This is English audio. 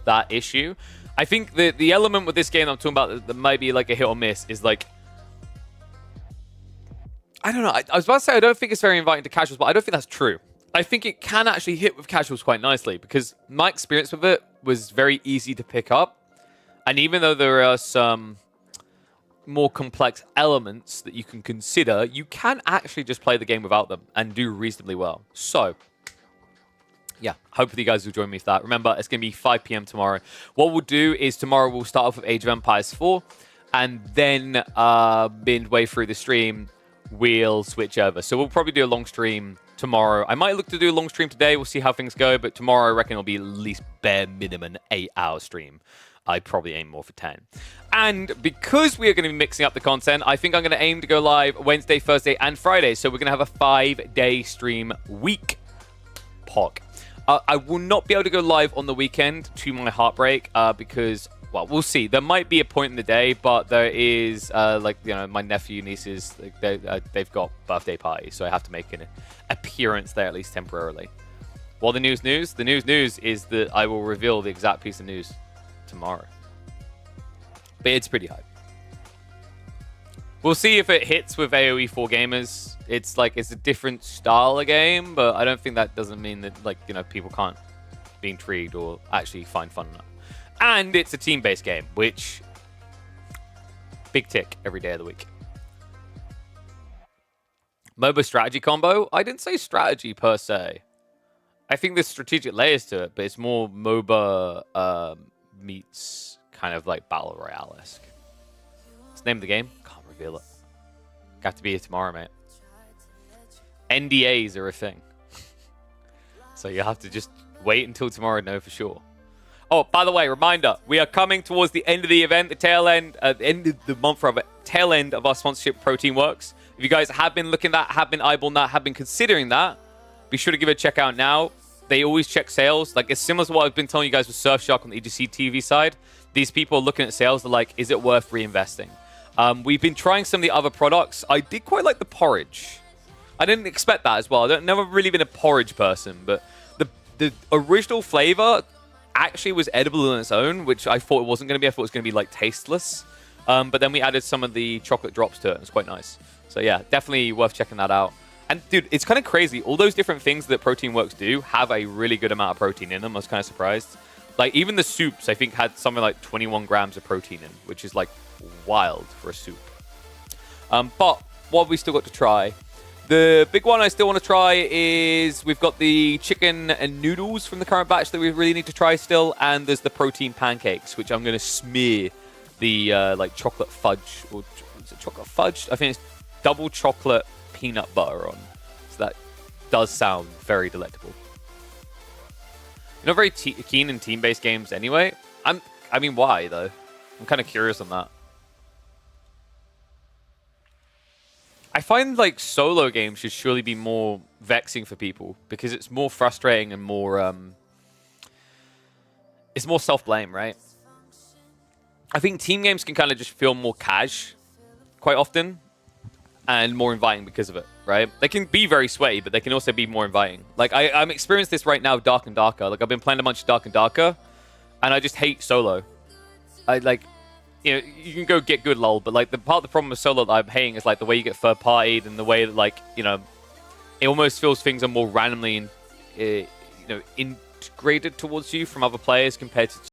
that issue. I think the element with this game I'm talking about that might be like a hit or miss is like, I don't know. I was about to say I don't think it's very inviting to casuals, but I don't think that's true. I think it can actually hit with casuals quite nicely because my experience with it was very easy to pick up. And even though there are some more complex elements that you can consider, you can actually just play the game without them and do reasonably well. So, yeah, hopefully you guys will join me for that. Remember, it's going to be 5 p.m. tomorrow. What we'll do is tomorrow we'll start off with Age of Empires 4, and then midway through the stream, we'll switch over. So we'll probably do a long stream tomorrow. I might look to do a long stream today. We'll see how things go, but tomorrow I reckon it'll be at least bare minimum 8-hour stream. I'd probably aim more for 10. And because we are going to be mixing up the content, I think I'm going to aim to go live Wednesday, Thursday, and Friday. So we're going to have a 5-day stream week. Pog. I will not be able to go live on the weekend, to my heartbreak, because, well, we'll see. There might be a point in the day, but there is, like, you know, my nephew, nieces, they've got birthday parties, so I have to make an appearance there, at least temporarily. Well, the news? The news is that I will reveal the exact piece of news tomorrow. But it's pretty hype. We'll see if it hits with AoE 4 gamers. It's like, it's a different style of game, but I don't think that doesn't mean that, like, you know, people can't be intrigued or actually find fun in it. And it's a team-based game, which, big tick every day of the week. MOBA strategy combo? I didn't say strategy per se. I think there's strategic layers to it, but it's more MOBA meets kind of like Battle Royale-esque. What's the name of the game? Can't reveal it. Got to be here tomorrow, mate. NDAs are a thing. So you have to just wait until tomorrow to know for sure. Oh, by the way, reminder, we are coming towards the end of the event, the tail end, end of the month, rather, tail end of our sponsorship, Protein Works. If you guys have been looking at that, have been eyeballing that, have been considering that, be sure to give it a check out now. They always check sales. Like, it's similar to what I've been telling you guys with Surfshark on the EGC TV side. These people are looking at sales. They're like, is it worth reinvesting? We've been trying some of the other products. I did quite like the porridge. I didn't expect that as well. I've never really been a porridge person, but the original flavor actually was edible on its own, which I thought it wasn't going to be. I thought it was going to be, like, tasteless. But then we added some of the chocolate drops to it. It's quite nice. So, yeah, definitely worth checking that out. And, dude, it's kind of crazy. All those different things that Protein Works do have a really good amount of protein in them. I was kind of surprised. Like, even the soups, I think, had something like 21 grams of protein in, which is, like, wild for a soup. But what have we still got to try? The big one I still want to try is we've got the chicken and noodles from the current batch that we really need to try still. And there's the protein pancakes, which I'm going to smear the, like, chocolate fudge. Or is it chocolate fudge? I think it's double chocolate peanut butter on. So that does sound very delectable. You're not very keen in team-based games anyway. I mean, why, though? I'm kind of curious on that. I find, like, solo games should surely be more vexing for people because it's more frustrating and more, it's more self-blame, right? I think team games can kind of just feel more cash quite often and more inviting because of it, right? They can be very sweaty, but they can also be more inviting. Like, I'm experiencing this right now, Dark and Darker. Like, I've been playing a bunch of Dark and Darker, and I just hate solo. Like, you know, you can go get good, lol, but, like, the part of the problem with solo that I'm hating is, like, the way you get third-partied and the way that, like, you know, it almost feels things are more randomly, you know, integrated towards you from other players compared to